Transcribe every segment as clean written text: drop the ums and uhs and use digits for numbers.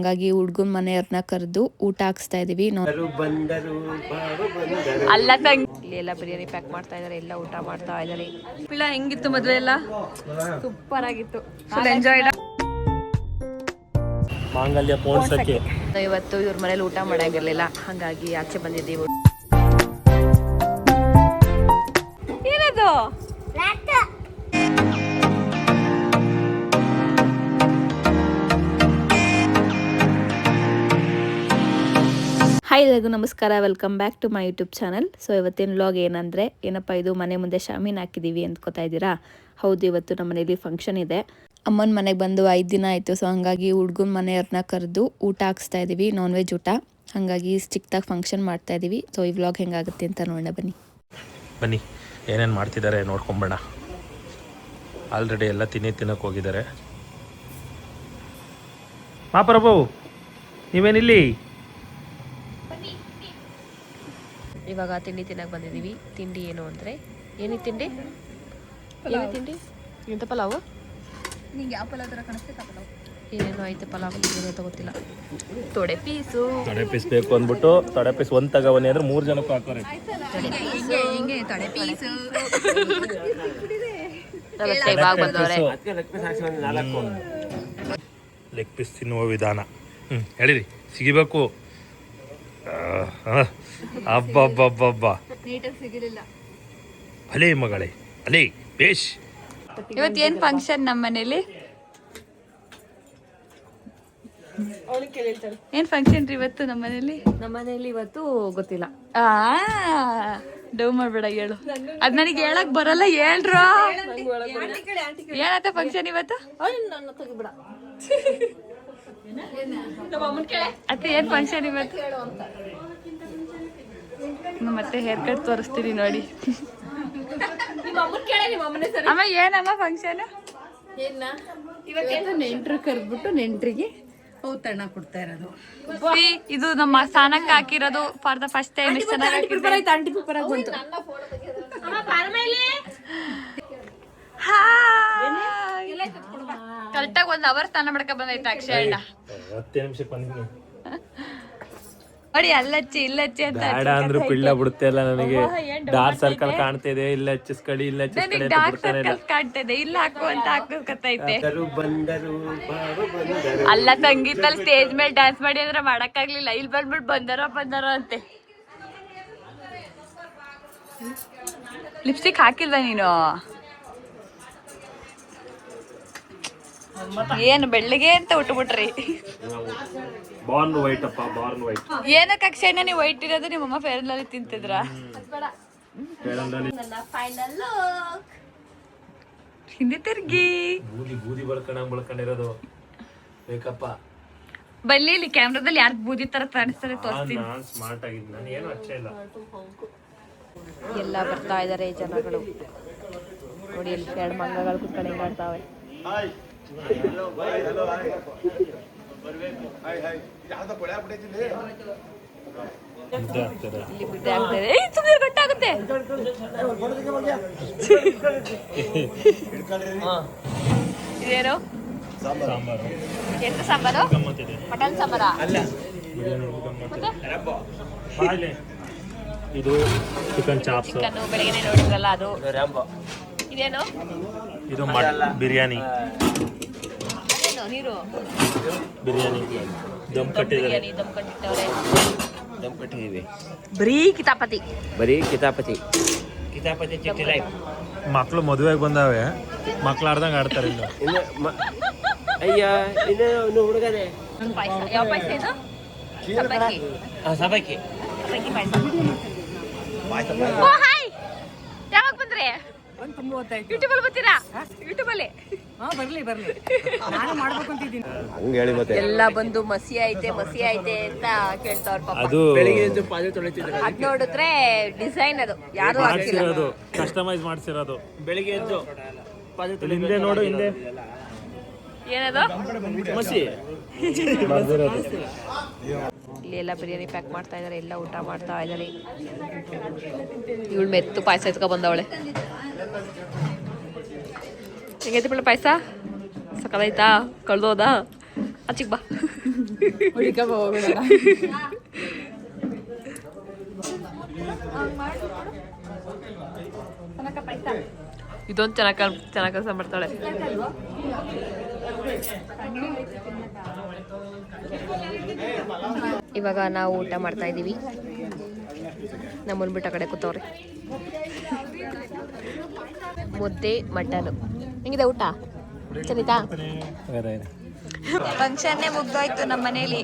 ಹಂಗಾಗಿ ಹುಡ್ಗನ್ ಮನೆಯವ್ರನ್ನ ಕರೆದು ಊಟ ಹಾಕ್ಸ್ತಾ ಇದೀವಿ. ಅಲ್ಲ ತಂಗಿ ಇಲ್ಲಿ ಎಲ್ಲ ಬಿರಿಯಾನಿ ಪ್ಯಾಕ್ ಮಾಡ್ತಾ ಇದಾರೆ, ಎಲ್ಲ ಊಟ ಮಾಡ್ತಾ ಇದಾರೆ. ಪಿಳ್ಳ ಹೆಂಗಿತ್ತು ಮದ್ವೆ ಎಲ್ಲ? ಸೂಪರ್ ಆಗಿತ್ತು, ಫುಲ್ ಎಂಜಾಯ್. ಮಾಂಗಲ್ಯ ಪೋಣಿಸಕ್ಕೆ ಇವತ್ತು ಇವ್ರ ಮನೇಲಿ ಊಟ ಮಾಡಂಗಿರ್ಲಿಲ್ಲ, ಹಂಗಾಗಿ ಆಚೆ ಬಂದಿದ್ದೀವಿ. ಏನದು? ಹಾಯ್ ಎಲ್ಲರಿಗೂ ನಮಸ್ಕಾರ, welcome back to my YouTube channel. So ಇವತ್ತಿನ ವ್ಲಾಗ್ ಏನಂದರೆ, ಏನಪ್ಪ ಇದು ಮನೆ ಮುಂದೆ ಶಾಮೀನ್ ಹಾಕಿದ್ದೀವಿ ಅಂದ್ಕೋತಾ ಇದ್ದೀರಾ? ಹೌದು, ಇವತ್ತು ನಮ್ಮ ಮನೇಲಿ ಫಂಕ್ಷನ್ ಇದೆ. ಅಮ್ಮನ ಮನೆಗೆ ಬಂದು 5 ದಿನ ಆಯಿತು. ಸೊ ಹಾಗಾಗಿ ಹುಡ್ಗನ ಮನೆಯವ್ರನ್ನ ಕರೆದು ಊಟ ಹಾಕ್ಸ್ತಾ ಇದ್ದೀವಿ, ನಾನ್ ವೆಜ್ ಊಟ. ಹಾಗಾಗಿ ಚಿಕ್ಕದಾಗಿ ಫಂಕ್ಷನ್ ಮಾಡ್ತಾ ಇದ್ದೀವಿ. ಸೊ ಈ ವ್ಲಾಗ್ ಹೆಂಗಾಗುತ್ತೆ ಅಂತ ನೋಡೋಣ ಬನ್ನಿ ಏನೇನು ಮಾಡ್ತಿದ್ದಾರೆ ನೋಡ್ಕೊಂಬೇಡ. ಆಲ್ರೆಡಿ ಎಲ್ಲ ತಿನ್ನಕ್ಕೆ ಹೋಗಿದ್ದಾರೆ. ಮಾ ಪ್ರಭು ನೀವೇನಿಲ್ಲಿ? ಇವಾಗ ತಿಂಡಿ ತಿನ್ನಕ್ಕೆ ಬಂದಿದ್ದೀವಿ. ತಿಂಡಿ ಏನು ಅಂದರೆ, ಏನಿತ್ತು ತಿಂಡಿ? ಏನು ತಿಂಡಿ? ಎಂತ ಪಲಾವು? ನಿಂಗೆ ಯಾವ ಪಲಾವ್ ಥರ ಕಾಣಿಸ್ತೈತೆ? ಪಲಾವ್ ಏನೇನೋ ಐತೆ, ಪಲಾವ್ ಏನೋ ಗೊತ್ತಿಲ್ಲ. ತೊಡೆ ಪೀಸು, ತೊಡೆ ಪೀಸ್ ಬೇಕು ಅಂದ್ಬಿಟ್ಟು ತೊಡೆ ಪೀಸ್ ಒಂದು ತಗೋಬನ್ನಿ ಅಂದ್ರೆ 3 ಜನಕ್ಕೂ ಹಾಕೋರೆ. ಲೆಗ್ ಪೀಸ್ ತಿನ್ನುವ ವಿಧಾನ ಹೇಳಿರಿ, ಸಿಗಬೇಕು. ಅಬ್ಬಬ್ಬಬ್ಬಬ್ಬ, ಅಲೇ ಮಗಳೇ, ಅಲೇ ಬೇಷ್. ಇವತ್ತು ಏನು ಫಂಕ್ಷನ್ ನಮ್ಮ ಮನೇಲಿ? ಏನ್ ಫಂಕ್ಷನ್ ರೀ ಇವತ್ತು ನಮ್ಮ ಮನೇಲಿ? ಇವತ್ತು ಗೊತ್ತಿಲ್ಲ. ಡೌ ಮಾಡ್ಬೇಡ, ಹೇಳು. ಅದ್ ನನಗೆ ಹೇಳಕ್ ಬರಲ್ಲ, ಹೇಳ್ರ. ಏನತ್ತ ಫಂಕ್ಷನ್ ಇವತ್ತು? ಅತ್ತೆ ಏನ್ ಫಂಕ್ಷನ್ ಇವತ್ತು? ಮತ್ತೆ ಹೇರ್ ಕಟ್ ತೋರಿಸ್ತೀನಿ ನೋಡಿ. ಅಮ್ಮ ಏನಮ್ಮ ಫಂಕ್ಷನ್? ಇವತ್ತು ನೆಂಟ್ರು ಕರೆದ್ಬಿಟ್ಟು ನೆಂಟ್ರಿಗೆ ಔತಣ ಕೊಡ್ತಾ ಇರೋದು. ಇದು ನಮ್ಮ ಸ್ಥಾನಕ್ಕೆ ಹಾಕಿರೋದು ಫಾರ್ ದ ಫಸ್ಟ್ ಟೈಮ್. ಕರೆಕ್ಟಾಗಿ 1 ಅವರ್ ಸ್ನಾನ ಮಾಡ್ಕೊ ಬಂದೈತೆ ಅಕ್ಷಯ ಅಣ್ಣ. 10 ನಿಮಿಷಕ್ಕೆ ಬಂದಿದ್ದೀನಿ ನೋಡಿ, ಅಲ್ಲಚ್ಚಿ ಇಲ್ಲಚ್ಚಿ ಅಂತ ಬೇಡ ಅಂದ್ರು ಪಿಳ್ಳ ಬಿಡುತ್ತೆ ಇಲ್ಲ ನನಗೆ. ಡಾರ್ಕ್ ಸರ್ಕಲ್ ಕಾಣ್ತಿದೆ, ಇಲ್ಲ ಹಚ್ಚಿಸ್ಕಡಿ, ಇಲ್ಲ ಹಚ್ಚಿಸ್ಕಡಿ ಅಂತ ಬಿಡ್ತಾನೆ ಇಲ್ಲ. ಕಾಣ್ತಿದೆ, ಇಲ್ಲ ಹಾಕು ಅಂತ ಹಾಕೈತೆ. ಅಲ್ಲ ಸಂಗೀತಲ್ಲಿ ಸ್ಟೇಜ್ ಮೇಲೆ ಡ್ಯಾನ್ಸ್ ಮಾಡಿ ಅಂದ್ರೆ ಮಾಡಕ್ಕಾಗ್ಲಿಲ್ಲ. ಇಲ್ಲಿ ಬಂದ್ಬಿಟ್ಟು ಬಂದಾರೋ ಅಂತೆ. ಲಿಪ್ಸ್ಟಿಕ್ ಹಾಕಿಲ್ವಾ ನೀನು? ಏನು ಬೆಳ್ಳಗೆ ಅಂತ ಉಟ್ಬಿಟ್ರಿ. ಬಾರ್ನ್ ವೈಟ್ ಅಪ್ಪ, ಬಾರ್ನ್ ವೈಟ್. ಏನಕ್ಕೆ ಅಕ್ಷಯನ ನೀವು ವೈಟ್ ಇರೋದು? ನಿಮ್ಮಮ್ಮ ಫೇರ್ ಅಂಡ್ ಲವ್ಲಿ ತಿಂತಿದ್ರ? ಹಿಂದೆ ತಿರ್ಗಿ ಬೂದಿ ಬಳ್ಕೊಂಡಿರೋದು ಬೇಕಪ್ಪ. ಬಲ್ಲಿ ಇಲ್ಲಿ ಕ್ಯಾಮ್ರಾದಲ್ಲಿ ಯಾರು ಬೂದಿ ತರ ಕಾಣಿಸ್ತಾರೆ ತೋರಿಸ್ತೀನಿ. ನಾನು ಸ್ಮಾರ್ಟ್ ಆಗಿದ್ದೀನಿ, ನಾನು ಏನು ಅಚ್ಚ ಇಲ್ಲ. ಎಲ್ಲ ಬರ್ತಾ ಇದಾರೆ ಜನಗಳು ನೋಡಿ. ಇಲ್ಲಿ 2 ಮಂಗಗಳು ಕುತ್ಕೊಂಡು ಹೆಂಗ್ ಆಡ್ತಾವೆ. ಇಲ್ಲಿ ಬಿದ್ದೆ ಆಗ್ತದೆ. ಸುಮ್ಮನೆ ಗಟ್ಟಾಗುತ್ತೆ. ಇದೇನು ಸಾಂಬಾರು? ಎಂತ ಸಾಂಬಾರು? ಮಟನ್ ಸಾಂಬಾರ? ಇದು ಚಿಕನ್ ಚಾಪ್ಸ್. ಚಿಕನ್ ಬೆಳಗ್ಗೆ ನೋಡಿದ್ರಲ್ಲ ಅದು. ಇದೇನು? ಇದು ಬಿರಿಯಾನಿ. ನೀರು ಬಿರಿಯಾನಿ ದಮ್ ಕಟ್ಟಿದ್ದಾರೆ. ದಮ್ ಕಟ್ಟಿದ್ದೀವಿ. ಬರೀ ಕಿತಾಪತಿ ಚಿಟ್ಟಿ ಲೈಫ್. ಮಕ್ಳು ಮದುವೆಗೆ ಬಂದಾವೆ, ಮಕ್ಳು ಆಡ್ದಂಗೆ ಆಡ್ತಾರೆ. ಅಯ್ಯ ಇನ್ನು ಹುಡುಗನೇ. ಯಾವ ಪಾಯಸ ಇದು? ಸಬಕ್ಕಿ ಪಾಯಸ. ಹಾಯ್, ಯಾವಾಗ ಬಂದ್ರೆ? ಯೂಟ್ಯೂಬಲ್ಲಿ ಬರ್ತೀರಾ? ಯೂಟ್ಯೂಬಲ್ಲಿ ಎಲ್ಲ ಬಂದು ಮಸಿ ಐತೆ ಅಂತ ಕೇಳ್ತಾವ್ರ. ಅದು ಅದ್ ನೋಡಿದ್ರೆ ಡಿಸೈನ್ ಅದು ಯಾರು ಮಾಡ್ಸಿರೋದು, ಕಸ್ಟಮೈಸ್ ಮಾಡ್ಸಿರೋದು. ಬೆಳಿಗ್ಗೆ ಎದ್ದು ಹಿಂದೆ ನೋಡು, ಹಿಂದೆ ಏನದು ಮಸಿ. ಇಲ್ಲಿ ಎಲ್ಲ ಬಿರಿಯಾನಿ ಪ್ಯಾಕ್ ಮಾಡ್ತಾ ಇದಾರೆ, ಎಲ್ಲ ಊಟ ಮಾಡ್ತಾ ಇದಾರೆ. ಇವಳು ಮೆತ್ತು ಪಾಯಸ ಎತ್ಕೊ ಬಂದವಳೆ. ಹೆಂಗೈತಿ ಬಿಳ ಪಾಯಸ? ಸಕ್ಕದಾಯ್ತಾ? ಕಳ್ದೋದಾ? ಆಚಿಕ್ ಬಾ. ಹುಡುಕಪ್ಪ ಹೋಗೋಣ. ಇದೊಂದು ಚೆನ್ನಾಗಿ ಕೆಲಸ ಮಾಡ್ತಾಳೆ. ಇವಾಗ ನಾವು ಊಟ ಮಾಡ್ತಾ ಇದ್ದೀವಿ. ನಮ್ಮನ್ ಬಿಟ್ಟ ಕಡೆ ಕೂತವ್ರೆ. ಮುದ್ದೆ ಮಟನ್ ಹೆಂಗಿದೆ ಊಟ? ಚಲಿತಾ? ಫಂಕ್ಷನ್ನೇ ಮುಗ್ದೋಯ್ತು ನಮ್ಮ ಮನೇಲಿ.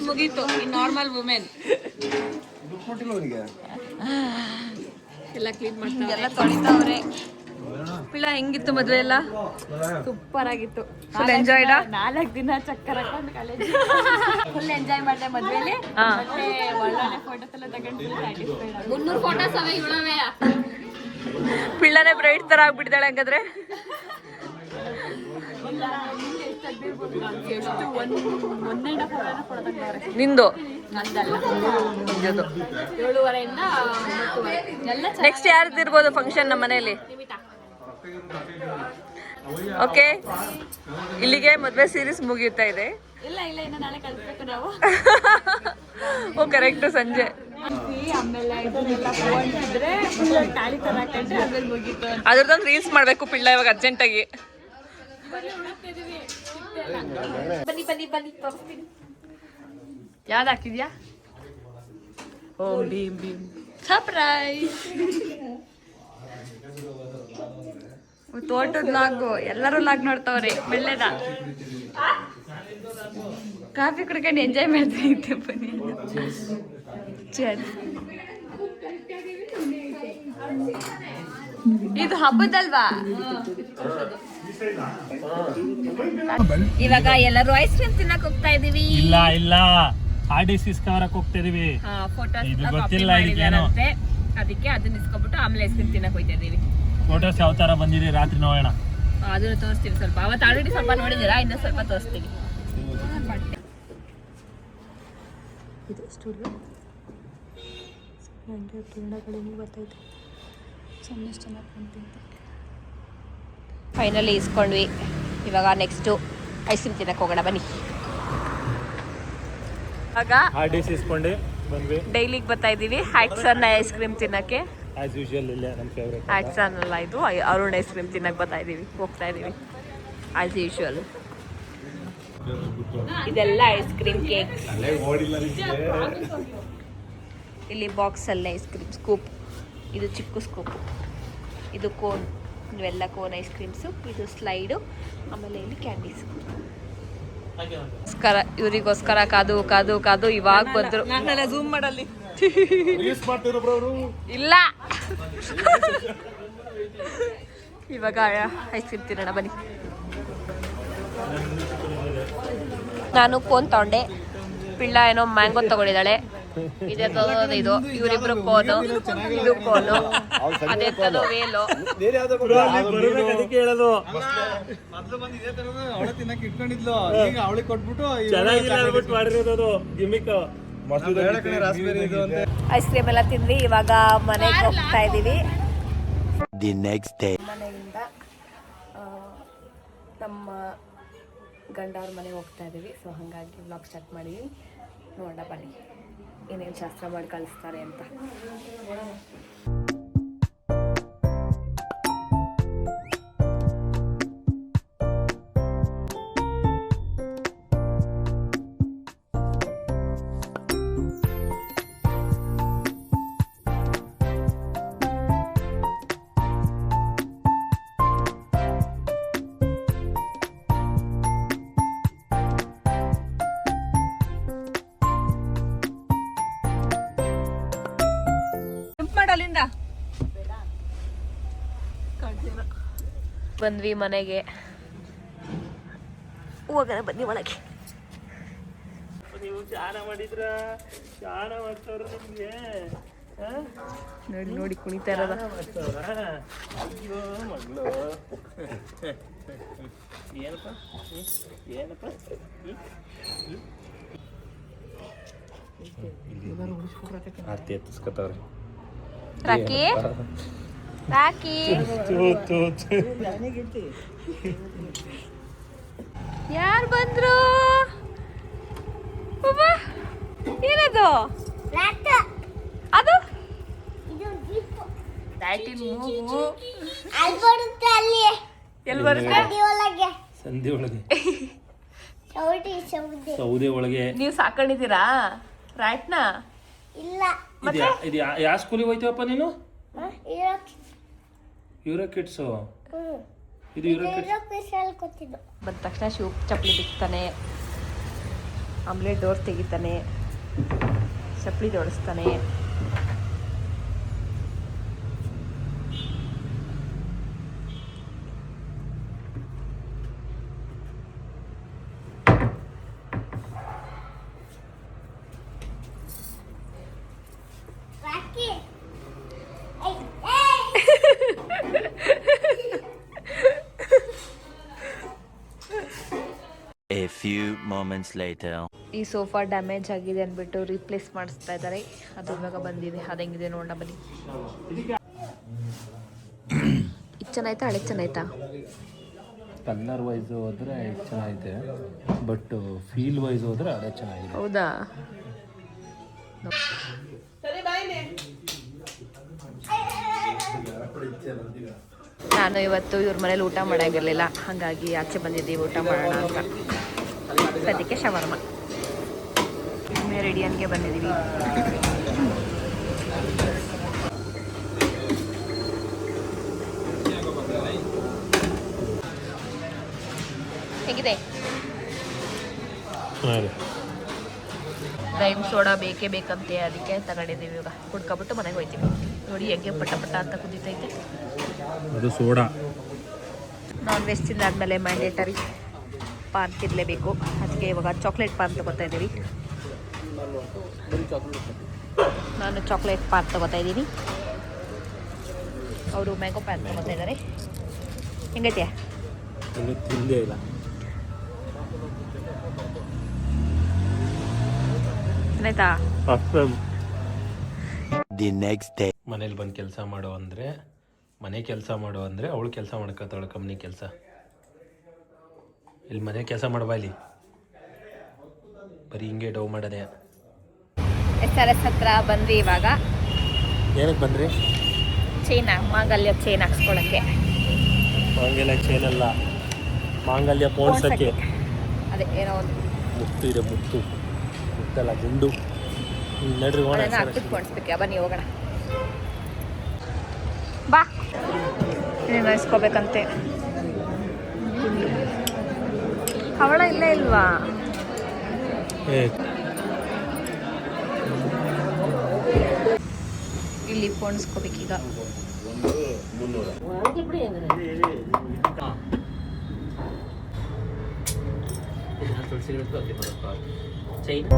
ಮುಗೀತು. ನಾರ್ಮಲ್ ವುಮೆನ್ ಎಲ್ಲ ಕ್ಲೀನ್ ಮಾಡ್ತಾರೆ, ಎಲ್ಲ ತೊಳಿತಾವ್ರೆ. ಪಿಳ್ಳ ಹೆಂಗಿತ್ತು ಮದ್ವೆ ಎಲ್ಲ? ಸೂಪರ್ ಆಗಿತ್ತು. Full enjoy. 4 ದಿನ ಚಕ್ಕರ್ ಹಾಕೊಂಡು ಕಾಲೇಜ್ ಫುಲ್ ಎಂಜಾಯ್ ಮಾಡಿದೆ ಮದ್ವೆಲಿ. ಮತ್ತೆ ಒಳ್ಳೊಳ್ಳೆ ಫೋಟೋಸ್ ಎಲ್ಲ ತಗೊಂಡು 300 ಫೋಟೋಸ್ ಅವೆ ಇವಳವೆ. ಪಿಳ್ಳನೇ ಬ್ರೈಡ್ ತರ ಆಗ್ಬಿಟ್ಟಿದ್ದಾಳೆ ಹಂಗಾದ್ರೆ. ನಿಂದು ನೆಕ್ಸ್ಟ್ ಯಾರ್ದಿರ್ಬೋದು ಫಂಕ್ಷನ್ ನಮ್ಮ ಮನೆಯಲ್ಲಿ? ಓಕೆ, ಇಲ್ಲಿಗೆ ಮದ್ವೆ ಸೀರೀಸ್ ಮುಗಿಯುತ್ತಾ ಇದೆ. ಓ ಕರೆಕ್ಟ್, ಸಂಜೆ. ಅದ್ರದ್ದೊಂದು ರೀಲ್ಸ್ ಮಾಡ್ಬೇಕು ಪಿಳ್ಳ ಇವಾಗ ಅರ್ಜೆಂಟಾಗಿ. ಬನ್ನಿ ಬನ್ನಿ ಬನ್ನಿ ತೋರಿಸ್ತೀನಿ. ಯಾವ್ದು ಹಾಕಿದ್ಯಾ? ಓ ಭೀಮ್ ಭೀಮ್ ಸರ್ಪ್ರೈಸ್. ತೋಟದ ಲಾಗು ಎಲ್ಲರೂ ಲಾಗ್ ನೋಡ್ತಾವ್ರಿ. ಒಳ್ಳೇದ ಕಾಫಿ ಕುಡ್ಕೊಂಡು ಎಂಜಾಯ್ ಮಾಡ್ತಾ ಇದ್ದೆ. ಬನ್ನಿ ಇದು ಹಬ್ಬದಲ್ವಾ? ಇವಾಗ ಎಲ್ಲರೂ ಐಸ್ ಕ್ರೀಮ್ ತಿನ್ನಕ್ ಹೋಗ್ತಾ ಇದೀವಿ. ಇಲ್ಲ ಇಲ್ಲ, ಆರ್ಡಿಸಿ ಇಸ್ಕೊಳಕ್ ಹೋಗ್ತಾ ಇದೀವಿ. ಅದಕ್ಕೆ ಅದನ್ನ ಇಸ್ಕೊಬಿಟ್ಟು ಆಮೇಲೆ ಐಸ್ ಕ್ರೀಮ್ ತಿನ್ನಕ್ ಹೋಗ್ತಾ ಇದೀವಿ. ಫೋಟೋಸ್ ಯಾವ ತರ ಬಂದಿದೆ ರಾತ್ರಿ ನೋಡೋಣ. ಅದನ್ನ ತೋರಿಸ್ತೀವಿ ಸ್ವಲ್ಪ. ಅವತ್ತು ಆಲ್ರೆಡಿ ಸ್ವಲ್ಪ ನೋಡಿದೀರಾ, ಇನ್ನೂ ಸ್ವಲ್ಪ ತೋರಿಸ್ತೀವಿ. ಇದು ಸ್ಟುಡಿಯೋ ಬರ್ತೈತೆ. ಫೈನಲಿ ಇಸ್ಕೊಂಡ್ವಿ. ಇವಾಗ ನೆಕ್ಸ್ಟು ಐಸ್ ಕ್ರೀಮ್ ತಿನ್ನಕ್ಕೆ ಹೋಗೋಣ ಬನ್ನಿ. ಆಗ ಆರ್ಡಿಸಿ ಇಸ್ಕೊಂಡೆ ಬಂದ್ವಿ. ಡೈಲಿಗೆ ಬರ್ತಾ ಇದ್ದೀವಿ ಹ್ಯಾಟ್ಸನ್ ಐಸ್ ಕ್ರೀಮ್ ತಿನ್ನಕ್ಕೆ. ಆಸ್ ಯೂಶುವಲ್ ಇಲ್ಲ ನಮ್ಮ ಫೇವರೇಟ್ ಹ್ಯಾಟ್ಸನ್ ಅಲ್ಲ, ಇದು ಅರುಣ್ ಐಸ್ ಕ್ರೀಮ್ ತಿನ್ನಕ್ಕೆ ಹೋಗ್ತಾ ಇದ್ದೀವಿ ಆಸ್ ಯೂಶುವಲ್. ಇದೆಲ್ಲ ಐಸ್ ಕ್ರೀಮ್ ಕೇಕ್ಸ್. ಇಲ್ಲಿ ಬಾಕ್ಸ್ ಅಲ್ಲೇ ಐಸ್ ಕ್ರೀಮ್ ಸ್ಕೂಪ್. ಇದು ಚಿಕ್ಕ ಸ್ಕೂಪ್, ಇದು ಕೋನ್. ಇವೆಲ್ಲ ಕೋನ್ ಐಸ್ ಕ್ರೀಮ್ಸು. ಇದು ಸ್ಲೈಡು, ಆಮೇಲೆ ಇಲ್ಲಿ ಕ್ಯಾಂಡೀಸು. ಇವರಿಗೋಸ್ಕರ ಕಾದು ಕಾದು ಕಾದು ಇವಾಗ ಬಂದ್ರು. ಝೂಮ್ ಮಾಡಲ್ಲಿ ಇಲ್ಲ. ಇವಾಗ ಐಸ್ ಕ್ರೀಮ್ ತಿನ್ನೋಣ ಬನ್ನಿ. ನಾನು ಕೋನ್ ತಗೊಂಡೆ, ಪಿಳ್ಳ ಏನೋ ಮ್ಯಾಂಗೋ ತಗೊಂಡಿದ್ದಾಳೆ. ಇದೇ ತಗೋದು ಇದು. ಇವರಿಬ್ರು ಕೋನು, ಇದು ಕೋನು, ಅದೇ ತಗೋ ವೇಲು. ಅದಕ್ಕೆ ಹೇಳೋದು ಚೆನ್ನಾಗಿಲ್ಲ ಅಂದ್ಬಿಟ್ಟು ಮಾಡಿರೋದು ಗಿಮಿಕ್. ಐಸ್ ಕ್ರೀಮ್ ಎಲ್ಲ ತಿಂದ್ವಿ. ಇವಾಗ ಮನೆಗೆ ಹೋಗ್ತಾ ಇದೀವಿ. ಮನೆಯಿಂದ ನಮ್ಮ ಗಂಡ ಅವ್ರ ಮನೆಗೆ ಹೋಗ್ತಾ ಇದೀವಿ. ಸೊ ಹಾಗಾಗಿ ವ್ಲಾಗ್ ಸ್ಟಾರ್ಟ್ ಮಾಡಿದ್ವಿ. ನೋಡೋಣ ಬನ್ನಿ ಏನೇನು ಶಾಸ್ತ್ರ ಮಾಡಿ ಕಳಿಸ್ತಾರೆ ಅಂತ. ಬಂದ್ವಿ ಮನೆಗೆ. ಹೋಗೋಣ ಬನ್ನಿ ಒಳಗೆ. ನೀವು ಚಾನ ಮಾಡಿದ್ರ ಚಾನ ಮಾಡ್ತವ್ರ ನಿಮ್ಗೆ ನೋಡಿ ನೋಡಿ ಕುಣಿತಾ ಇರೋದ. ಅಯ್ಯೋ ಮಗಳು ಏನಪ್ಪ ಏನಪ್ಪ. ಆರ್ತಿ ಎತ್ತಿಸ್ಕೊತವ್ರೆ. ರಾಕಿ ರಾಕಿ ಯಾರು ಬಂದ್ರು? ಏನದು? ಅದು ಲ್ಯಾಟಿನ್ ಮೂಗು ಎಲ್ಲಿ ಬರುತ್ತೆ? ಸಂಧಿ ಒಳಗೆ ಸೌದೆ ಒಳಗೆ. ನೀವು ಸಾಕೊಂಡಿದ್ದೀರಾ ರಾಟ್ನ? ಇದು ಯಾವ ಸ್ಕೂಲಿಗೆ ಹೋಯ್ತೀವಪ್ಪ ನೀನು? Euro kids. ಇದು ಯೂರೋ ಕಿಡ್ಸ್. ಬಂದ ತಕ್ಷಣ ಶೂ ಚಪ್ಪಲಿ ಬಿಚ್ತಾನೆ, ಆಮ್ಲೆಟ್ ಡೋರ್ ತೆಗಿತಾನೆ, ಚಪ್ಪಲಿ ಜೋಡಿಸ್ತಾನೆ. A few moments later. ಈ ಸೋಫಾ ಡ್ಯಾಮೇಜ್ ಆಗಿದೆ ಅಂದ್ಬಿಟ್ಟು ರೀಪ್ಲೇಸ್ ಮಾಡಿಸ್ತಾ ಇದ್ದಾರೆ. ಅದು ಇವಾಗ ಬಂದಿದೆ. ಅದು ಹೆಂಗಿದೆ ನೋಡೋಣ ಬನ್ನಿ. ಇದು ಚೆನ್ನಾಯ್ತಾ ಹಳೆ ಚೆನ್ನಾಯ್ತಾ? ಕಲರ್ ವೈಸ್ ಹೋದ್ರೆ ಚೆನ್ನಾಗಿದೆ, ಬಟ್ ಫೀಲ್ ವೈಸ್ ಹೋದ್ರೆ ಅದೇ ಚೆನ್ನಾಗಿದೆ. ಹೌದಾ? ನಾನು ಇವತ್ತು ಇವ್ರ ಮನೇಲಿ ಊಟ ಮಾಡೋಂಗಿರಲಿಲ್ಲ, ಹಾಗಾಗಿ ಆಚೆ ಬಂದಿದ್ದೀವಿ ಊಟ ಮಾಡೋಣ ಅಂತ. ಅದಕ್ಕೆ ಶವರ್ಮ ಮೆರಿಡಿಯನ್ಗೆ ಬಂದಿದ್ದೀವಿ. ಹೇಗಿದೆ? ಲೈಮ್ ಸೋಡಾ ಬೇಕೇ ಬೇಕಂತೆ, ಅದಕ್ಕೆ ತಗೊಂಡಿದ್ದೀವಿ. ಇವಾಗ ಕುಡ್ಕೊಬಿಟ್ಟು ಮನೆಗೆ ಹೋಗ್ತೀವಿ. ನೋಡಿ ಹೆಂಗೆ ಪಟ ಪಟ ಅಂತ ಕುದೀತೈತೆ. ಅದು ಸೋಡಾ. ನಾನ್ ವೆಜ್ ತಿಂದಾದ್ಮೇಲೆ ಮ್ಯಾಂಡೇಟರಿ ಪಾನ್ ತಿನ್ನಲೇಬೇಕು. ಅದಕ್ಕೆ ಇವಾಗ ಚಾಕ್ಲೇಟ್ ಪಾನ್ ತೊಗೋತಾ ಇದ್ದೀವಿ. ನಾನು ಚಾಕ್ಲೇಟ್ ಪಾನ್ ತೊಗೋತಾ ಇದ್ದೀನಿ, ಅವರು ಮ್ಯಾಂಗೋ ಪಾನ್ ತೊಗೋತಾ ಇದ್ದಾರೆ. ಹೆಂಗೈತೆ? ತಿಂದೇ ಇಲ್ಲ. ಆಯ್ತಾ? The next day. ಮನೇಲಿ ಬಂದು ಕೆಲಸ ಮಾಡೋ ಅಂದರೆ, ಮನೆ ಕೆಲಸ ಮಾಡೋ ಅಂದರೆ ಅವಳು ಕೆಲಸ ಮಾಡ್ಕೊತಾಳೆ ಕಂಪ್ನಿ ಕೆಲಸ. ಇಲ್ಲಿ ಮನೆ ಕೆಲಸ ಮಾಡಬಾ, ಇಲ್ಲಿ ಬರೀ ಹಿಂಗೆ ಡೌ ಮಾಡೋದೆ. SRS ಹತ್ರ ಬಂದ್ವಿ ಇವಾಗ. ಏನಕ್ಕೆ ಬಂದ್ರಿ? ಮಾಂಗಲ್ಯ ಚೈನ್ ಹಾಕ್ಸ್ಕೊಳಕ್ಕೆ. ಮಾಂಗಲ್ಯ ಚೈನ್ ಅಲ್ಲ, ಮಾಂಗಲ್ಯ ಪೋಣಿಸಕ್ಕೆ. ಅದೇ ಏನೋ ಒಂದು ಮುತ್ತು ಇದೆ, ಮುತ್ತಲ್ಲ ಗುಂಡು. ನಡ್ರಿ ಹೋಗೋಣ. ಹಾಕ್ಬಿಟ್ಟು ಪೋಣಿಸ್ಬೇಕು. ಬನ್ನಿ ಹೋಗೋಣ ಬಾ. ಇನ್ನೇನು ಇಸ್ಕೋಬೇಕಂತೆ. ಹವಳ ಇಲ್ಲೇ ಇಲ್ವಾ? ಇಲ್ಲಿ ಪೋಣಿಸ್ಕೋಬೇಕೀಗ. ಚೈನ್